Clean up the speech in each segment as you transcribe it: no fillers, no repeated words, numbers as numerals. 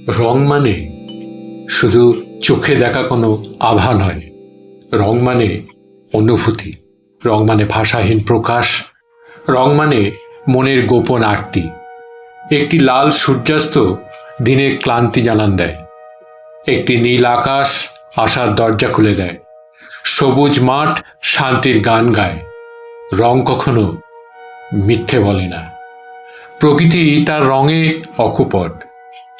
রং মানে শুধু চোখে দেখা কোনো আভা নয়, রং মানে অনুভূতি, রং মানে ভাষাহীন প্রকাশ, রং মানে মনের গোপন আরতি। একটি লাল সূর্যাস্ত দিনের ক্লান্তি জানান দেয়, একটি নীল আকাশ আশার দরজা খুলে দেয়, সবুজ মাঠ শান্তির গান গায়। রং কখনো মিথ্যে বলে না। প্রকৃতি তার রঙে অকপট।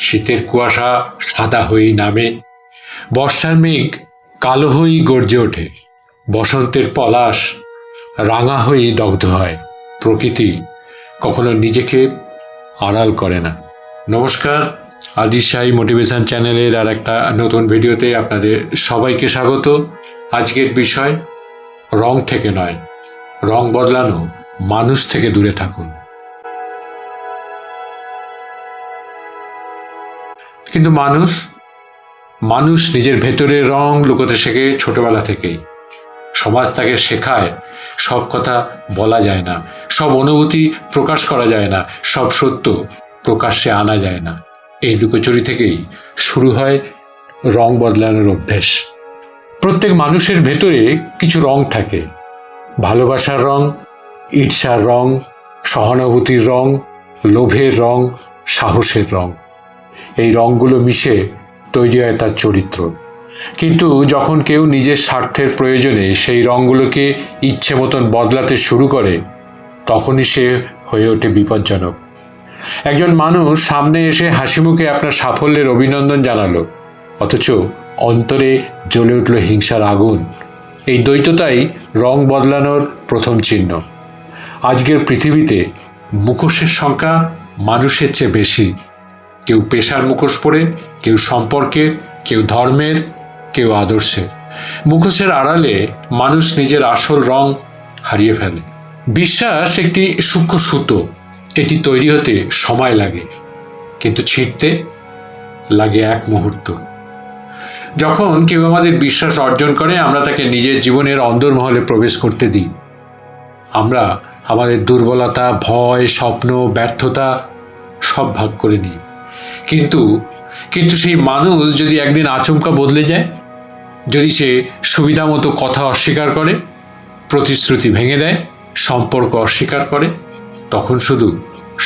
শীতের কুয়াশা সাদা হয়েই নামে, বর্ষার মেঘ কালো হয়েই গর্জে ওঠে, বসন্তের পলাশ রাঙা হয়েই দগ্ধ হয়। প্রকৃতি কখনো নিজেকে আড়াল করে না। নমস্কার, আদিশ সাই মোটিভেশন চ্যানেলের আর একটা নতুন ভিডিওতে আপনাদের সবাইকে স্বাগত। আজকের বিষয় রং থেকে নয়, রং বদলানো মানুষ থেকে দূরে থাকুন। কিন্তু মানুষ নিজের ভেতরের রং লুকোতে শেখে ছোটবেলা থেকেই। সমাজ তাকে শেখায় সব কথা বলা যায় না, সব অনুভূতি প্রকাশ করা যায় না, সব সত্য প্রকাশ্যে আনা যায় না। এই লুকোচুরি থেকেই শুরু হয় রং বদলানোর অভ্যেস। প্রত্যেক মানুষের ভেতরে কিছু রং থাকে, ভালোবাসার রং, ঈর্ষার রং, সহানুভূতির রং, লোভের রং, সাহসের রং। এই রংগুলো মিশে তৈরি হয় তার চরিত্র। কিন্তু যখন কেউ নিজের স্বার্থের প্রয়োজনে সেই রংগুলোকে ইচ্ছে মতন বদলাতে শুরু করে, তখনই সে হয়ে ওঠে বিপজ্জনক। একজন মানুষ সামনে এসে হাসিমুখে আপনার সাফল্যের অভিনন্দন জানালো, অথচ অন্তরে জ্বলে উঠল হিংসার আগুন। এই দ্বৈততাই রং বদলানোর প্রথম চিহ্ন। আজকের পৃথিবীতে মুখোশের সংখ্যা মানুষের চেয়ে বেশি। কেউ পেশার মুখোশ পরে, কেউ সম্পর্কে, কেউ ধর্মের, কেউ আদর্শে। মুখোশের আড়ালে মানুষ নিজের আসল রং হারিয়ে ফেলে। বিশ্বাস একটি সূক্ষ্ম সুতো, এটি তৈরি হতে সময় লাগে, কিন্তু ছিঁড়তে লাগে এক মুহূর্ত। যখন কেউ আমাদের বিশ্বাস অর্জন করে, আমরা তাকে নিজের জীবনের অন্দরমহলে প্রবেশ করতে দিই। আমরা আমাদের দুর্বলতা, ভয়, স্বপ্ন, ব্যর্থতা সব ভাগ করে নিই। কিন্তু সেই মানুষ যদি একদিন আচমকা বদলে যায়, যদি সে সুবিধা মতো কথা অস্বীকার করে, প্রতিশ্রুতি ভেঙে দেয়, সম্পর্ক অস্বীকার করে, তখন শুধু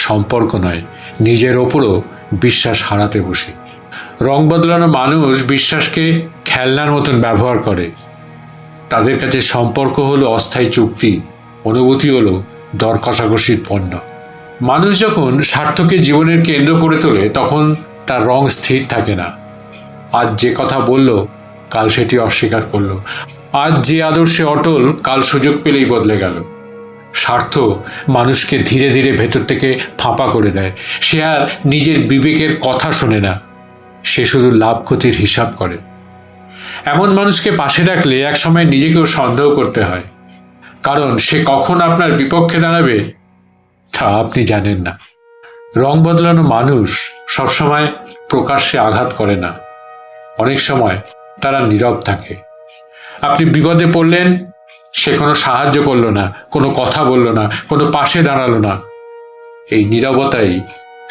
সম্পর্ক নয়, নিজের ওপরও বিশ্বাস হারাতে বসে। রং বদলানো মানুষ বিশ্বাসকে খেলনার মতন ব্যবহার করে। তাদের কাছে সম্পর্ক হলো অস্থায়ী চুক্তি, অনুভূতি হলো দর কষাকষির পণ্য। মানুষ যখন স্বার্থকে জীবনের কেন্দ্র করে তোলে, তখন তার রং স্থির থাকে না। আজ যে কথা বলল, কাল সেটি অস্বীকার করলো। আজ যে আদর্শে অটল, কাল সুযোগ পেলেই বদলে গেল। স্বার্থ মানুষকে ধীরে ধীরে ভেতর থেকে ফাঁপা করে দেয়। সে আর নিজের বিবেকের কথা শোনে না, সে শুধু লাভ ক্ষতির হিসাব করে। এমন মানুষকে পাশে রাখলে একসময় নিজেকেও সন্দেহ করতে হয়, কারণ সে কখন আপনার বিপক্ষে দাঁড়াবে তা আপনি জানেন না। রং বদলানো মানুষ সবসময় প্রকাশ্যে আঘাত করে না, অনেক সময় তারা নীরব থাকে। আপনি বিপদে পড়লেন, সে কোনো সাহায্য করলো না, কোনো কথা বলল না, কোনো পাশে দাঁড়ালো না। এই নীরবতাই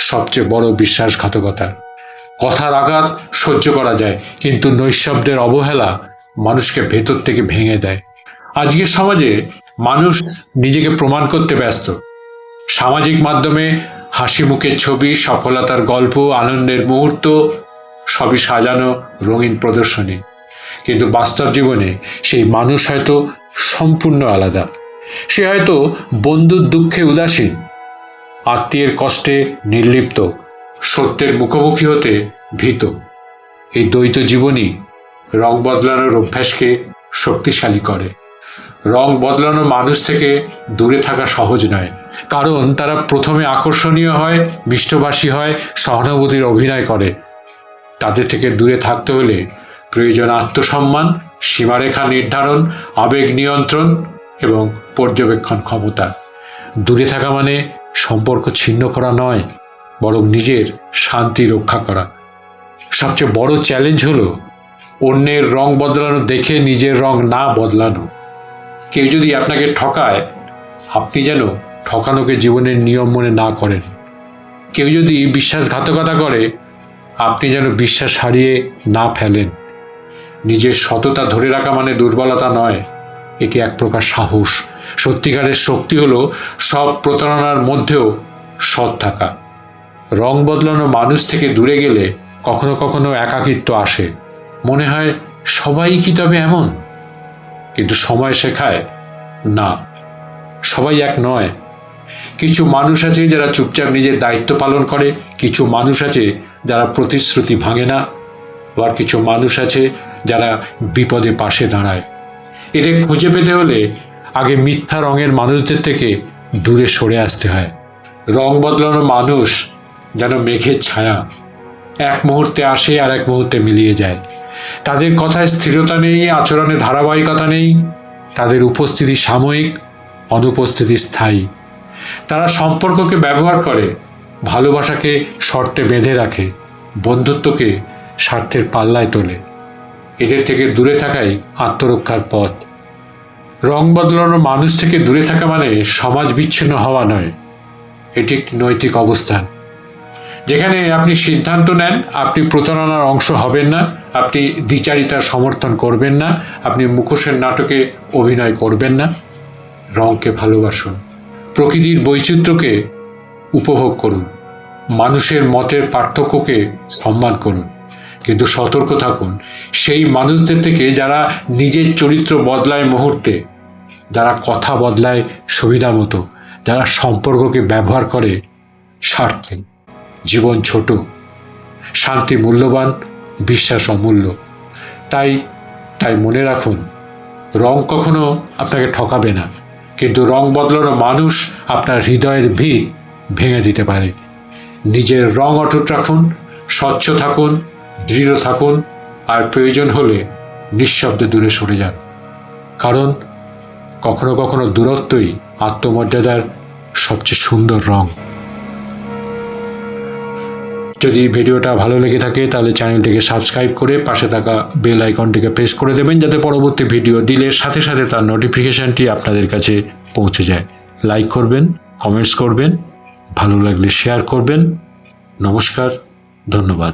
সবচেয়ে বড় বিশ্বাসঘাতকতা। কথার আঘাত সহ্য করা যায়, কিন্তু নৈঃশব্দের অবহেলা মানুষকে ভেতর থেকে ভেঙে দেয়। আজকের সমাজে মানুষ নিজেকে প্রমাণ করতে ব্যস্ত। সামাজিক মাধ্যমে হাসি মুখের ছবি, সফলতার গল্প, আনন্দের মুহূর্ত সবই সাজানো রঙিন প্রদর্শনী। কিন্তু বাস্তব জীবনে সেই মানুষ হয়তো সম্পূর্ণ আলাদা। সে হয়তো বন্ধুর দুঃখে উদাসীন, আত্মীয়ের কষ্টে নির্লিপ্ত, সত্যের মুখোমুখি হতে ভীত। এই দ্বৈত জীবনই রং বদলানোর অভ্যাসকে শক্তিশালী করে। রং বদলানো মানুষ থেকে দূরে থাকা সহজ নয়, কারণ তারা প্রথমে আকর্ষণীয় হয়, মিষ্টভাষী হয়, সহানুভূতির অভিনয় করে। তাদের থেকে দূরে থাকতে হলে প্রয়োজন আত্মসম্মান, সীমারেখা নির্ধারণ, আবেগ নিয়ন্ত্রণ এবং পর্যবেক্ষণ ক্ষমতা। দূরে থাকা মানে সম্পর্ক ছিন্ন করা নয়, বরং নিজের শান্তি রক্ষা করা। সবচেয়ে বড় চ্যালেঞ্জ হলো অন্যের রং বদলানো দেখে নিজের রং না বদলানো। কেউ যদি আপনাকে ঠকায়, আপনি যেন ঠকানোকে জীবনের নিয়ম মনে না করেন। কেউ যদি বিশ্বাসঘাতকতা করে, আপনি যেন বিশ্বাস হারিয়ে না ফেলেন। নিজের সততা ধরে রাখা মানে দুর্বলতা নয়, এটি এক প্রকার সাহস। সত্যিকারের শক্তি হলো সব প্রতারণার মধ্যেও সৎ থাকা। রং বদলানো মানুষ থেকে দূরে গেলে কখনো কখনো একাকিত্ব আসে, মনে হয় সবাই কি তবে এমন? কিন্তু সময় শেখায় না, সবাই এক নয়। কিছু মানুষ আছে যারা চুপচাপ নিজের দায়িত্ব পালন করে, কিছু মানুষ আছে যারা প্রতিশ্রুতি ভাঙে না, আবার কিছু মানুষ আছে যারা বিপদে পাশে দাঁড়ায়। এদের খুঁজে পেতে হলে আগে মিথ্যা রঙের মানুষদের থেকে দূরে সরে আসতে হয়। রং বদলানো মানুষ যেন মেঘের ছায়া, এক মুহূর্তে আসে আর এক মুহূর্তে মিলিয়ে যায়। তাদের কথায় স্থিরতা নেই, আচরণে ধারাবাহিকতা নেই। তাদের উপস্থিতি সাময়িক, অনুপস্থিতি স্থায়ী। তারা সম্পর্ককে ব্যবহার করে, ভালোবাসাকে শর্তে বেঁধে রাখে, বন্ধুত্বকে স্বার্থের পাল্লায় তোলে। এদের থেকে দূরে থাকাই আত্মরক্ষার পথ। রং বদলানো মানুষ থেকে দূরে থাকা মানে সমাজ বিচ্ছিন্ন হওয়া নয়, এটি একটি নৈতিক অবস্থান। যেখানে আপনি সিদ্ধান্ত নেন আপনি প্রতারণার অংশ হবেন না, আপনি দ্বিচারিতার সমর্থন করবেন না, আপনি মুখোশের নাটকে অভিনয় করবেন না। রংকে ভালোবাসুন, প্রকৃতির বৈচিত্র্যকে উপভোগ করুন, মানুষের মতের পার্থক্যকে সম্মান করুন। কিন্তু সতর্ক থাকুন সেই মানুষদের থেকে যারা নিজের চরিত্র বদলায় মুহূর্তে, যারা কথা বদলায় সুবিধা মতো, যারা সম্পর্ককে ব্যবহার করে স্বার্থে। জীবন ছোট, শান্তি মূল্যবান, বিশ্বাস অমূল্য। তাই মনে রাখুন, রং কখনো আপনাকে ঠকাবে না, কিন্তু রং বদলানো মানুষ আপনার হৃদয়ের ভিত ভেঙে দিতে পারে। নিজের রং অটুট রাখুন, স্বচ্ছ থাকুন, দৃঢ় থাকুন, আর প্রয়োজন হলে নিঃশব্দে দূরে সরে যান। কারণ কখনো কখনো দূরত্বই আত্মমর্যাদার সবচেয়ে সুন্দর রং। যদি ভিডিওটা ভালো লেগে থাকে তাহলে চ্যানেলটিকে সাবস্ক্রাইব করে পাশে থাকা বেল আইকনটিকে প্রেস করে দেবেন, যাতে পরবর্তী ভিডিও দিলে সাথে সাথে তার নোটিফিকেশনটি আপনাদের কাছে পৌঁছে যায়। লাইক করবেন, কমেন্টস করবেন, ভালো লাগলে শেয়ার করবেন। নমস্কার, ধন্যবাদ।